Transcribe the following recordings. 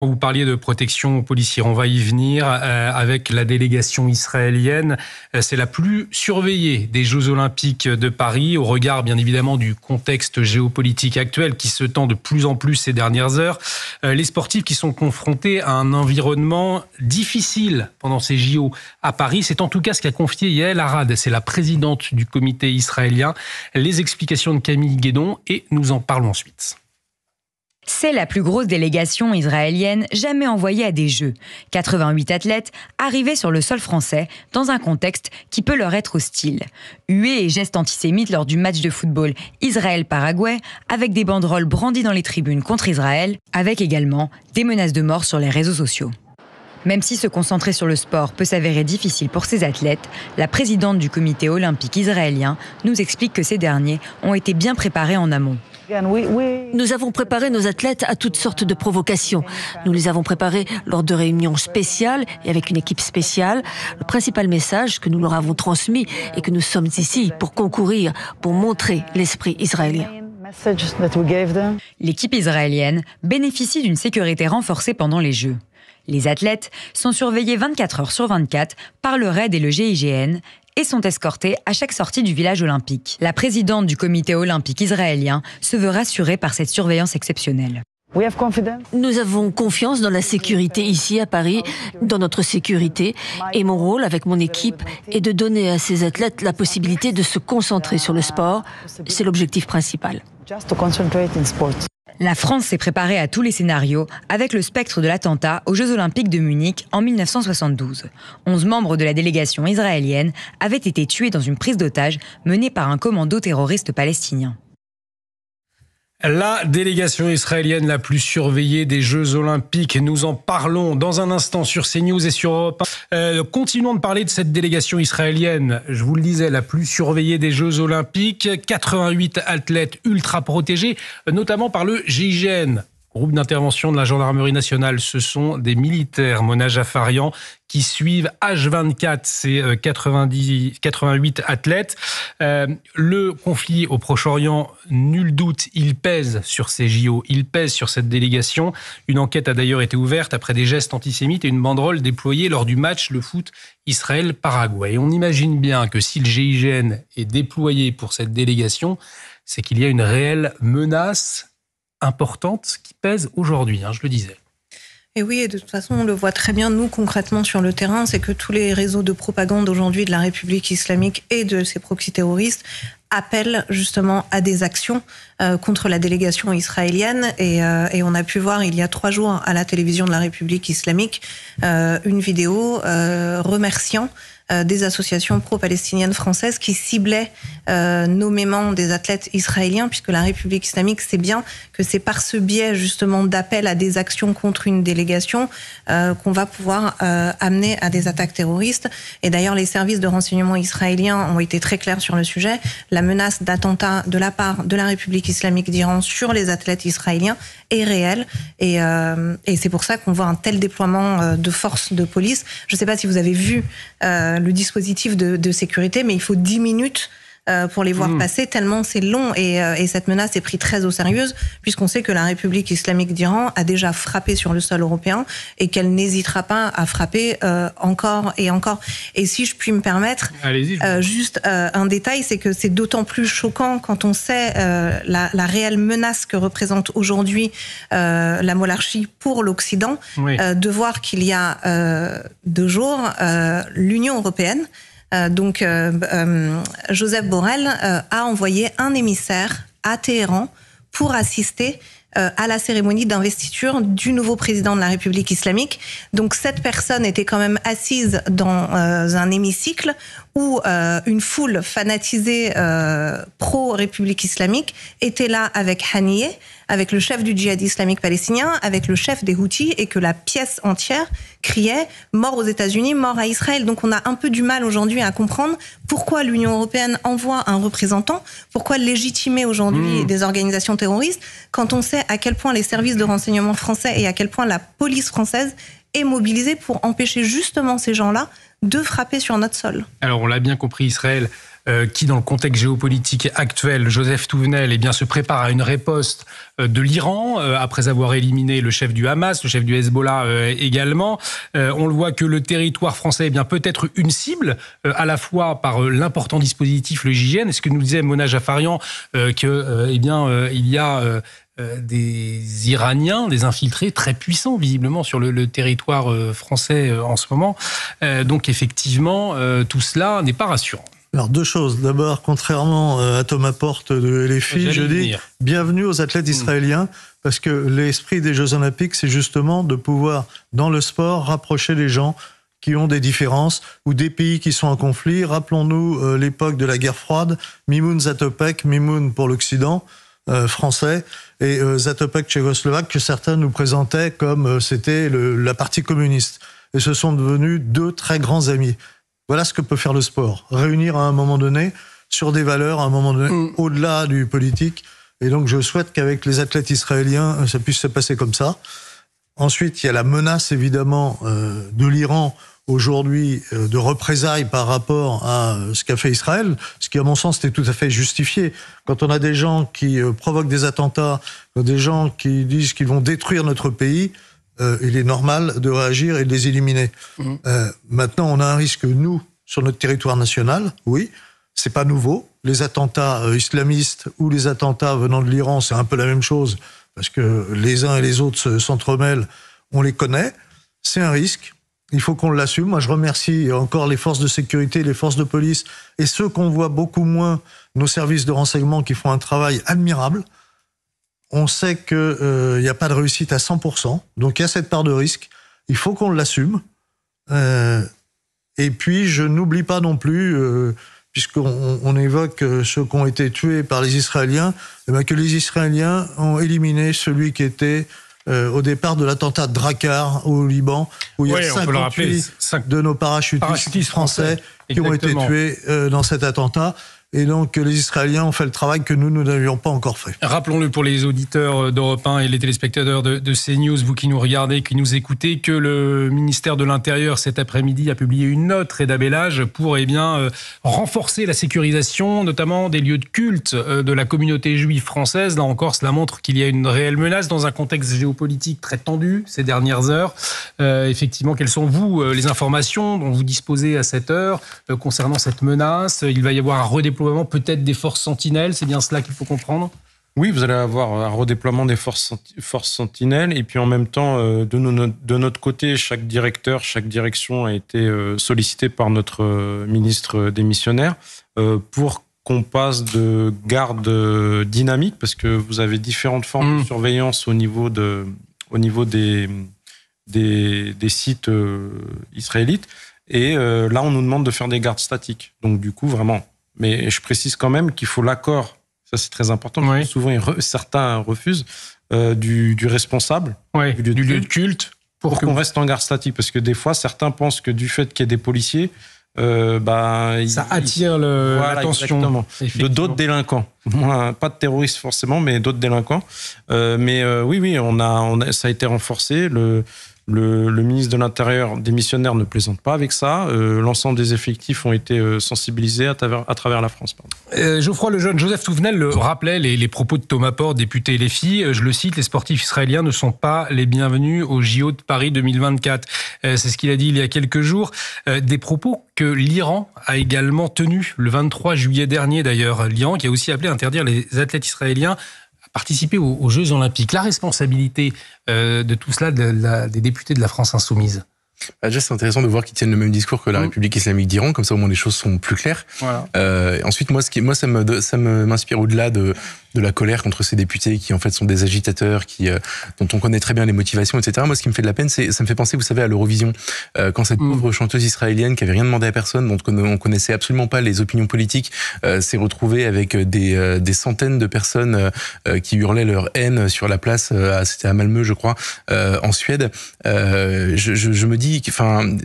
Vous parliez de protection policière, on va y venir avec la délégation israélienne. C'est la plus surveillée des Jeux Olympiques de Paris, au regard bien évidemment du contexte géopolitique actuel qui se tend de plus en plus ces dernières heures. Les sportifs qui sont confrontés à un environnement difficile pendant ces JO à Paris, c'est en tout cas ce qu'a confié Yael Arad, c'est la présidente du comité israélien. Les explications de Camille Guédon et nous en parlons ensuite. C'est la plus grosse délégation israélienne jamais envoyée à des Jeux. 88 athlètes arrivés sur le sol français dans un contexte qui peut leur être hostile. Huées et gestes antisémites lors du match de football Israël-Paraguay, avec des banderoles brandies dans les tribunes contre Israël, avec également des menaces de mort sur les réseaux sociaux. Même si se concentrer sur le sport peut s'avérer difficile pour ces athlètes, la présidente du comité olympique israélien nous explique que ces derniers ont été bien préparés en amont. Nous avons préparé nos athlètes à toutes sortes de provocations. Nous les avons préparés lors de réunions spéciales et avec une équipe spéciale. Le principal message que nous leur avons transmis est que nous sommes ici pour concourir, pour montrer l'esprit israélien. L'équipe israélienne bénéficie d'une sécurité renforcée pendant les Jeux. Les athlètes sont surveillés 24 heures sur 24 par le RAID et le GIGN et sont escortés à chaque sortie du village olympique. La présidente du comité olympique israélien se veut rassurée par cette surveillance exceptionnelle. Nous avons confiance dans la sécurité ici à Paris, dans notre sécurité. Et mon rôle avec mon équipe est de donner à ces athlètes la possibilité de se concentrer sur le sport. C'est l'objectif principal. La France s'est préparée à tous les scénarios avec le spectre de l'attentat aux Jeux Olympiques de Munich en 1972. 11 membres de la délégation israélienne avaient été tués dans une prise d'otage menée par un commando terroriste palestinien. La délégation israélienne la plus surveillée des Jeux Olympiques. Nous en parlons dans un instant sur CNews et sur Europe 1. Continuons de parler de cette délégation israélienne. Je vous le disais, la plus surveillée des Jeux Olympiques. 88 athlètes ultra protégés, notamment par le GIGN. Groupe d'intervention de la gendarmerie nationale, ce sont des militaires, Mona Jafarian, qui suivent H24 ces 88 athlètes. Le conflit au Proche-Orient, nul doute, il pèse sur ces JO, il pèse sur cette délégation. Une enquête a d'ailleurs été ouverte après des gestes antisémites et une banderole déployée lors du match le foot Israël-Paraguay. Et on imagine bien que si le GIGN est déployé pour cette délégation, c'est qu'il y a une réelle menace importante qui pèse aujourd'hui, je le disais. Et oui, et de toute façon, on le voit très bien, nous, concrètement, sur le terrain, c'est que tous les réseaux de propagande aujourd'hui de la République islamique et de ses proxys terroristes appellent justement à des actions contre la délégation israélienne. Et on a pu voir il y a 3 jours à la télévision de la République islamique une vidéo remerciant des associations pro-palestiniennes françaises qui ciblaient nommément des athlètes israéliens, puisque la République islamique sait bien que c'est par ce biais justement d'appel à des actions contre une délégation qu'on va pouvoir amener à des attaques terroristes. Et d'ailleurs, les services de renseignement israéliens ont été très clairs sur le sujet. La menace d'attentat de la part de la République islamique d'Iran sur les athlètes israéliens est réelle. Et c'est pour ça qu'on voit un tel déploiement de forces de police. Je ne sais pas si vous avez vu le dispositif de sécurité, mais il faut 10 minutes pour les voir passer, tellement c'est long. Et cette menace est prise très au sérieux, puisqu'on sait que la République islamique d'Iran a déjà frappé sur le sol européen et qu'elle n'hésitera pas à frapper encore et encore. Et si je puis me permettre, juste un détail, c'est que c'est d'autant plus choquant quand on sait la réelle menace que représente aujourd'hui la monarchie pour l'Occident, de voir qu'il y a 2 jours, l'Union européenne, Joseph Borrell a envoyé un émissaire à Téhéran pour assister à la cérémonie d'investiture du nouveau président de la République islamique. Donc cette personne était quand même assise dans un hémicycle où une foule fanatisée pro-République islamique était là avec Haniyeh, avec le chef du djihad islamique palestinien, avec le chef des Houthis, et que la pièce entière criait « mort aux États-Unis, mort à Israël ». Donc on a un peu du mal aujourd'hui à comprendre pourquoi l'Union européenne envoie un représentant, pourquoi légitimer aujourd'hui des organisations terroristes, quand on sait à quel point les services de renseignement français et à quel point la police française est mobilisée pour empêcher justement ces gens-là de frapper sur notre sol. Alors on l'a bien compris, Israël qui, dans le contexte géopolitique actuel, Joseph Touvenel, eh bien, se prépare à une riposte de l'Iran, après avoir éliminé le chef du Hamas, le chef du Hezbollah également. On le voit que le territoire français eh bien, peut être une cible, à la fois par l'important dispositif, le GIGN, et ce que nous disait Mona Jafarian, il y a des Iraniens, des infiltrés très puissants visiblement sur le territoire français en ce moment. Donc effectivement, tout cela n'est pas rassurant. Alors, deux choses. D'abord, contrairement à Thomas Porte de LFI, je dis bienvenue aux athlètes israéliens, parce que l'esprit des Jeux Olympiques, c'est justement de pouvoir, dans le sport, rapprocher les gens qui ont des différences ou des pays qui sont en conflit. Rappelons-nous l'époque de la guerre froide, Mimoun Zatopek, Mimoun pour l'Occident français, et Zatopek tchécoslovaque, que certains nous présentaient comme c'était la partie communiste. Et ce sont devenus deux très grands amis. Voilà ce que peut faire le sport. Réunir à un moment donné sur des valeurs, à un moment donné, au-delà du politique. Et donc, je souhaite qu'avec les athlètes israéliens, ça puisse se passer comme ça. Ensuite, il y a la menace, évidemment, de l'Iran, aujourd'hui, de représailles par rapport à ce qu'a fait Israël, ce qui, à mon sens, était tout à fait justifié. Quand on a des gens qui provoquent des attentats, des gens qui disent qu'ils vont détruire notre pays, il est normal de réagir et de les éliminer. Maintenant, on a un risque, nous, sur notre territoire national, oui, c'est pas nouveau. Les attentats islamistes ou les attentats venant de l'Iran, c'est un peu la même chose, parce que les uns et les autres s'entremêlent, on les connaît. C'est un risque, il faut qu'on l'assume. Moi, je remercie encore les forces de sécurité, les forces de police, et ceux qu'on voit beaucoup moins, nos services de renseignement qui font un travail admirable. On sait qu'il n'y a pas de réussite à 100%, donc il y a cette part de risque. Il faut qu'on l'assume. Et puis, je n'oublie pas non plus, puisqu'on évoque ceux qui ont été tués par les Israéliens, que les Israéliens ont éliminé celui qui était au départ de l'attentat de Drakkar au Liban, où il y a 58 de nos parachutistes français qui ont été tués dans cet attentat. Et donc, les Israéliens ont fait le travail que nous n'avions pas encore fait. Rappelons-le pour les auditeurs d'Europe 1 et les téléspectateurs de CNews, vous qui nous regardez, qui nous écoutez, que le ministère de l'Intérieur, cet après-midi, a publié une note, Reda Bellage, pour renforcer la sécurisation, notamment des lieux de culte de la communauté juive française. Là encore, cela montre qu'il y a une réelle menace dans un contexte géopolitique très tendu ces dernières heures. Effectivement, quelles sont, vous, les informations dont vous disposez à cette heure concernant cette menace? Il va y avoir un redéploiement peut-être des forces sentinelles, c'est bien cela qu'il faut comprendre? Oui, vous allez avoir un redéploiement des forces sentinelles, et puis en même temps, de notre côté, chaque directeur, chaque direction a été sollicité par notre ministre démissionnaire pour qu'on passe de garde dynamique, parce que vous avez différentes formes de surveillance au niveau des sites israélites, et là on nous demande de faire des gardes statiques. Donc du coup, vraiment... Mais je précise quand même qu'il faut l'accord, ça c'est très important, parce que souvent certains refusent, du responsable du lieu de culte pour qu'on reste en garde statique. Parce que des fois, certains pensent que du fait qu'il y ait des policiers, ça attire l'attention de d'autres délinquants. Pas de terroristes forcément, mais d'autres délinquants. Oui, ça a été renforcé. Le ministre de l'Intérieur démissionnaire ne plaisante pas avec ça. L'ensemble des effectifs ont été sensibilisés à travers la France. Geoffroy Lejeune, Joseph Touvenel rappelait les propos de Thomas Porte, député LFI. Je le cite, les sportifs israéliens ne sont pas les bienvenus au JO de Paris 2024. C'est ce qu'il a dit il y a quelques jours. Des propos que l'Iran a également tenus le 23 juillet dernier d'ailleurs. L'Iran qui a aussi appelé à interdire les athlètes israéliens participer aux Jeux Olympiques. La responsabilité de tout cela des députés de la France insoumise? Déjà, c'est intéressant de voir qu'ils tiennent le même discours que la République islamique d'Iran, comme ça au moins les choses sont plus claires. Voilà. Ensuite, ça m'inspire au-delà de la colère contre ces députés qui en fait sont des agitateurs, dont on connaît très bien les motivations, etc. Moi, ce qui me fait de la peine, ça me fait penser, vous savez, à l'Eurovision, quand cette pauvre chanteuse israélienne qui avait rien demandé à personne, dont on connaissait absolument pas les opinions politiques, s'est retrouvée avec des centaines de personnes qui hurlaient leur haine sur la place, c'était à Malmö, je crois, en Suède. Je me dis dit, enfin,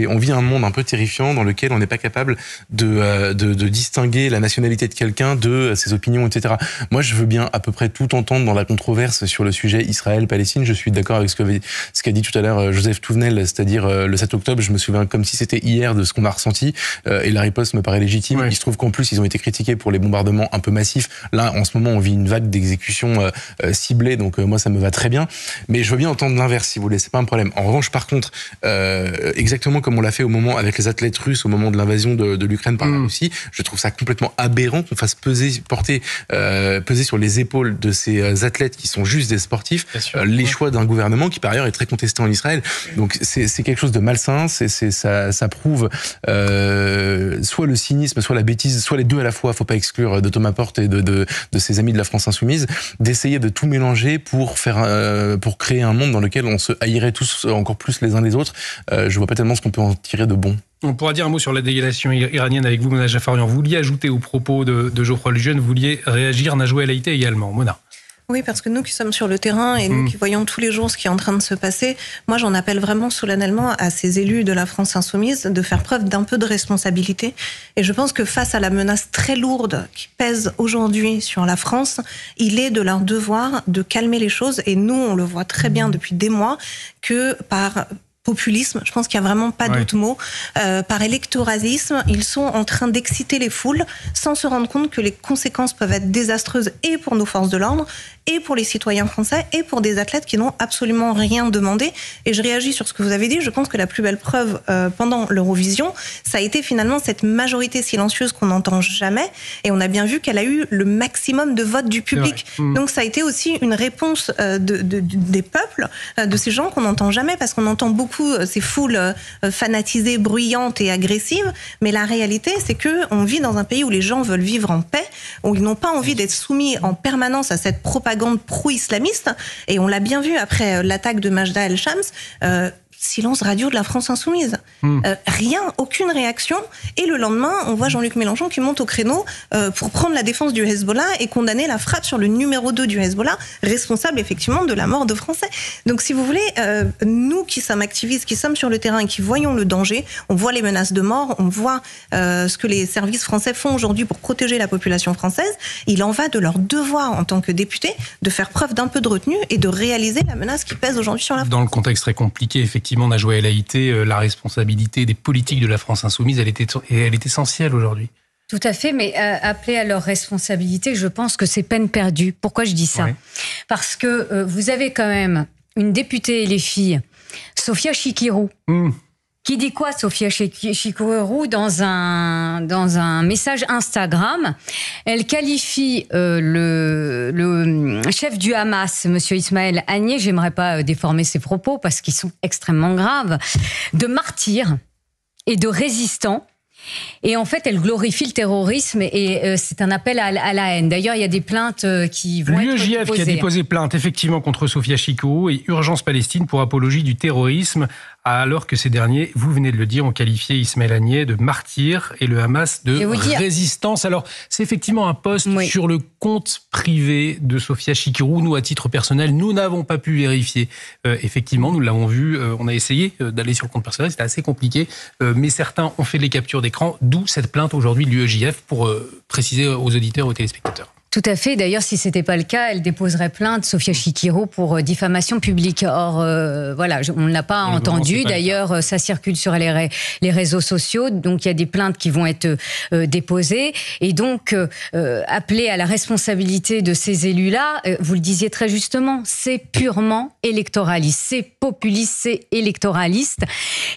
on vit un monde un peu terrifiant dans lequel on n'est pas capable de distinguer la nationalité de quelqu'un de ses opinions, etc. Moi, je veux bien à peu près tout entendre dans la controverse sur le sujet Israël-Palestine. Je suis d'accord avec ce qu'a dit tout à l'heure Joseph Touvenel, c'est-à-dire le 7 octobre, je me souviens comme si c'était hier de ce qu'on a ressenti, et la riposte me paraît légitime. Oui. Il se trouve qu'en plus, ils ont été critiqués pour les bombardements un peu massifs. Là, en ce moment, on vit une vague d'exécutions ciblées, donc moi, ça me va très bien. Mais je veux bien entendre l'inverse, si vous voulez, c'est pas un problème. En revanche, par contre, exactement comme on l'a fait au moment avec les athlètes russes au moment de l'invasion de l'Ukraine par la Russie, je trouve ça complètement aberrant qu'on fasse peser sur les épaules de ces athlètes qui sont juste des sportifs les choix d'un gouvernement qui par ailleurs est très contesté en Israël. Donc c'est quelque chose de malsain, ça prouve soit le cynisme, soit la bêtise, soit les deux à la fois. Faut pas exclure de Thomas Porte et de ses amis de la France Insoumise d'essayer de tout mélanger pour créer un monde dans lequel on se haïrait tous encore plus les uns les autres. Je vois pas tellement ce qu'on peut en tirer de bon. On pourra dire un mot sur la délégation iranienne avec vous, Mona Jafarian. Vous vouliez ajouter aux propos de Geoffroy Lejeune, vous vouliez réagir, Najwa El Haïty également. Mona. Oui, parce que nous qui sommes sur le terrain et nous qui voyons tous les jours ce qui est en train de se passer, moi j'en appelle vraiment solennellement à ces élus de la France Insoumise de faire preuve d'un peu de responsabilité. Et je pense que face à la menace très lourde qui pèse aujourd'hui sur la France, il est de leur devoir de calmer les choses. Et nous, on le voit très bien depuis des mois que par populisme, je pense qu'il n'y a vraiment pas d'autre mot, par électoralisme, ils sont en train d'exciter les foules sans se rendre compte que les conséquences peuvent être désastreuses et pour nos forces de l'ordre, et pour les citoyens français, et pour des athlètes qui n'ont absolument rien demandé. Et je réagis sur ce que vous avez dit, je pense que la plus belle preuve pendant l'Eurovision, ça a été finalement cette majorité silencieuse qu'on n'entend jamais, et on a bien vu qu'elle a eu le maximum de votes du public. Donc ça a été aussi une réponse des peuples, de ces gens qu'on n'entend jamais, parce qu'on entend beaucoup ces foules fanatisées, bruyantes et agressives, mais la réalité, c'est qu'on vit dans un pays où les gens veulent vivre en paix, où ils n'ont pas envie d'être soumis en permanence à cette propagande pro-islamiste, et on l'a bien vu après l'attaque de Majda El-Shams, silence radio de la France Insoumise. Rien, aucune réaction. Et le lendemain, on voit Jean-Luc Mélenchon qui monte au créneau pour prendre la défense du Hezbollah et condamner la frappe sur le numéro 2 du Hezbollah, responsable effectivement de la mort de Français. Donc si vous voulez, nous qui sommes activistes, qui sommes sur le terrain et qui voyons le danger, on voit les menaces de mort, on voit ce que les services français font aujourd'hui pour protéger la population française, il en va de leur devoir en tant que députés de faire preuve d'un peu de retenue et de réaliser la menace qui pèse aujourd'hui sur la France. Dans le contexte très compliqué, effectivement, Najwa El Haïty, la responsabilité des politiques de la France Insoumise, elle est essentielle aujourd'hui. Tout à fait, mais appeler à leur responsabilité, je pense que c'est peine perdue. Pourquoi je dis ça ? Parce que vous avez quand même une députée LFI, Sophia Chikirou, qui dit quoi, Sophia Chikirou, dans un message Instagram? Elle qualifie le chef du Hamas, monsieur Ismaël Haniyeh, j'aimerais pas déformer ses propos parce qu'ils sont extrêmement graves, de martyr et de résistant. Et en fait, elle glorifie le terrorisme et c'est un appel à la haine. D'ailleurs, il y a des plaintes qui vont être déposées. L'UEJF qui a déposé plainte effectivement contre Sophia Chikirou et Urgence Palestine pour apologie du terrorisme, alors que ces derniers, vous venez de le dire, ont qualifié Ismaël Haniyeh de martyr et le Hamas de résistance. Alors, c'est effectivement un post sur le compte privé de Sophia Chikirou. Nous, à titre personnel, nous n'avons pas pu vérifier. Effectivement, nous l'avons vu, on a essayé d'aller sur le compte personnel, c'était assez compliqué, mais certains ont fait les captures d'écran, d'où cette plainte aujourd'hui de l'UEJF pour préciser aux auditeurs, aux téléspectateurs. Tout à fait. D'ailleurs, si c'était pas le cas, elle déposerait plainte, Sophia Chikirou, pour diffamation publique. Or, voilà, on ne l'a pas entendu. D'ailleurs, ça circule sur les réseaux sociaux. Donc, il y a des plaintes qui vont être déposées. Et donc, appeler à la responsabilité de ces élus-là, vous le disiez très justement, c'est purement électoraliste. C'est populiste, c'est électoraliste.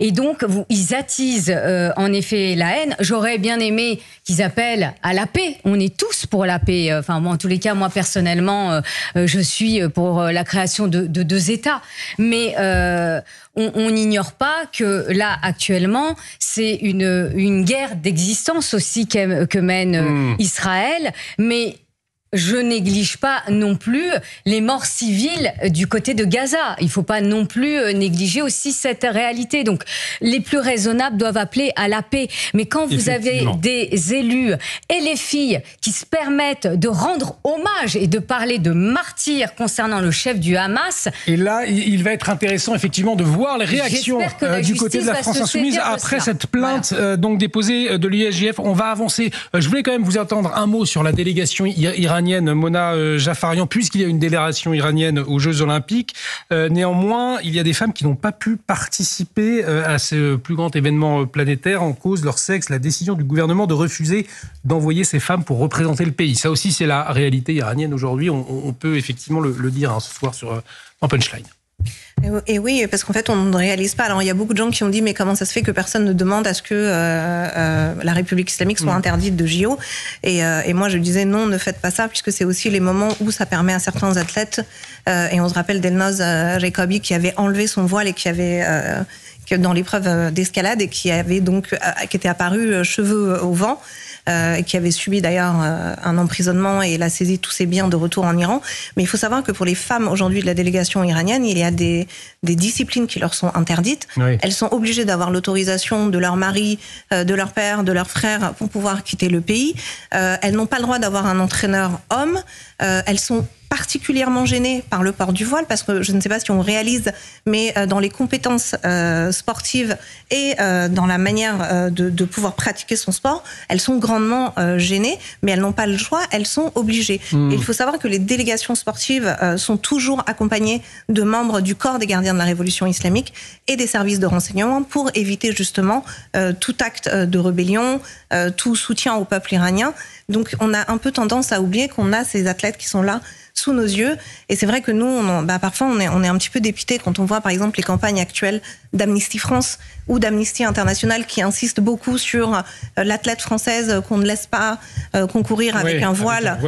Et donc, ils attisent en effet la haine. J'aurais bien aimé qu'ils appellent à la paix. On est tous pour la paix. Enfin, bon, en tous les cas, moi, personnellement, je suis pour la création de 2 États. Mais on n'ignore pas que là, actuellement, c'est une guerre d'existence aussi que mène Israël. Mais je néglige pas non plus les morts civiles du côté de Gaza. Il faut pas non plus négliger aussi cette réalité. Donc, les plus raisonnables doivent appeler à la paix. Mais quand vous avez des élus et les filles qui se permettent de rendre hommage et de parler de martyrs concernant le chef du Hamas... Et là, il va être intéressant effectivement de voir les réactions du côté de la France Insoumise après cette plainte donc déposée de l'USJF. On va avancer. Je voulais quand même vous entendre un mot sur la délégation iranienne Mona Jafarian, puisqu'il y a une délégation iranienne aux Jeux Olympiques. Néanmoins, il y a des femmes qui n'ont pas pu participer à ce plus grand événement planétaire en cause leur sexe, la décision du gouvernement de refuser d'envoyer ces femmes pour représenter le pays. Ça aussi, c'est la réalité iranienne aujourd'hui. On peut effectivement le dire ce soir en Punchline. Et oui, parce qu'en fait, on ne réalise pas. Alors, il y a beaucoup de gens qui ont dit, mais comment ça se fait que personne ne demande à ce que la République islamique soit interdite de JO ? Et moi, je disais, non, ne faites pas ça, puisque c'est aussi les moments où ça permet à certains athlètes, et on se rappelle d'Elnaz Rekabi qui avait enlevé son voile et qui avait... dans l'épreuve d'escalade et qui était apparu cheveux au vent, et qui avait subi d'ailleurs un emprisonnement et la saisie de tous ses biens de retour en Iran. Mais il faut savoir que pour les femmes aujourd'hui de la délégation iranienne, il y a des disciplines qui leur sont interdites. Oui. Elles sont obligées d'avoir l'autorisation de leur mari, de leur père, de leur frère pour pouvoir quitter le pays. Elles n'ont pas le droit d'avoir un entraîneur homme. Elles sont particulièrement gênée par le port du voile, parce que je ne sais pas si on réalise, mais dans les compétences sportives et dans la manière de pouvoir pratiquer son sport, elles sont grandement gênées, mais elles n'ont pas le choix, elles sont obligées. Et il faut savoir que les délégations sportives sont toujours accompagnées de membres du corps des gardiens de la Révolution islamique et des services de renseignement pour éviter justement tout acte de rébellion, tout soutien au peuple iranien. Donc on a un peu tendance à oublier qu'on a ces athlètes qui sont là sous nos yeux, et c'est vrai que nous, parfois on est un petit peu dépité quand on voit par exemple les campagnes actuelles d'Amnesty France ou d'Amnesty International qui insistent beaucoup sur l'athlète française qu'on ne laisse pas concourir avec un voile,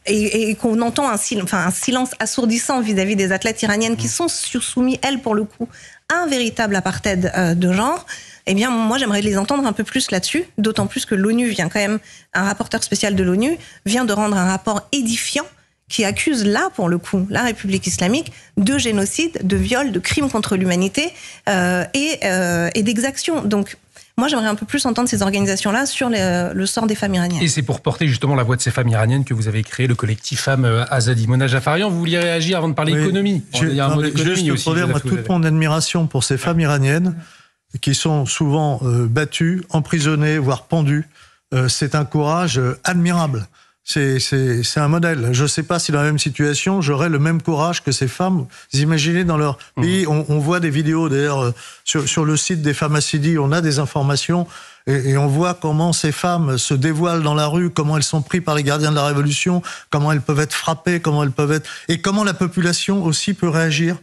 et qu'on entend un silence assourdissant vis-à-vis des athlètes iraniennes qui sont soumis, elles, pour le coup, à un véritable apartheid de genre. Eh bien, moi, j'aimerais les entendre un peu plus là-dessus, d'autant plus que l'ONU vient quand même, un rapporteur spécial de l'ONU vient de rendre un rapport édifiant qui accuse là, pour le coup, la République islamique de génocide, de viol, de crimes contre l'humanité et d'exactions. Donc, moi, j'aimerais un peu plus entendre ces organisations-là sur le sort des femmes iraniennes. Et c'est pour porter justement la voix de ces femmes iraniennes que vous avez créé le collectif Femmes Azadi. Mona Jafarian, vous vouliez réagir avant de parler économie ? Il y a un mot d'économie aussi. Pour dire toute mon admiration pour ces femmes iraniennes qui sont souvent battues, emprisonnées, voire pendues. C'est un courage admirable. C'est un modèle. Je ne sais pas si dans la même situation, j'aurais le même courage que ces femmes. Vous imaginez, dans leur pays, on voit des vidéos, d'ailleurs, sur le site des Femmes Azadi, on a des informations, et on voit comment ces femmes se dévoilent dans la rue, comment elles sont prises par les gardiens de la Révolution, comment elles peuvent être frappées, et comment la population aussi peut réagir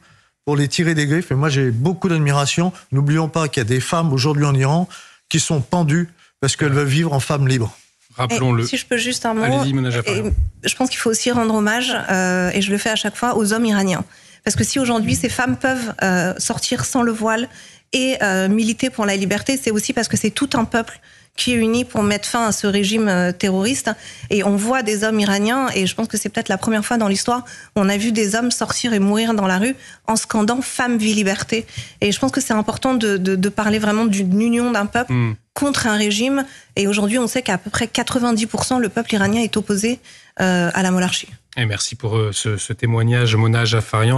pour les tirer des griffes. Et moi, j'ai beaucoup d'admiration. N'oublions pas qu'il y a des femmes aujourd'hui en Iran qui sont pendues parce qu'elles veulent vivre en femmes libres. Rappelons-le. Si je peux juste un mot, je pense qu'il faut aussi rendre hommage, et je le fais à chaque fois, aux hommes iraniens. Parce que si aujourd'hui ces femmes peuvent sortir sans le voile et militer pour la liberté, c'est aussi parce que c'est tout un peuple qui est uni pour mettre fin à ce régime terroriste. Et on voit des hommes iraniens, et je pense que c'est peut-être la première fois dans l'histoire où on a vu des hommes sortir et mourir dans la rue en scandant « Femme, vie, liberté ». Et je pense que c'est important de parler vraiment d'une union d'un peuple contre un régime. Et aujourd'hui, on sait qu'à peu près 90%, le peuple iranien est opposé à la monarchie. Et merci pour ce témoignage, Mona Jafarian.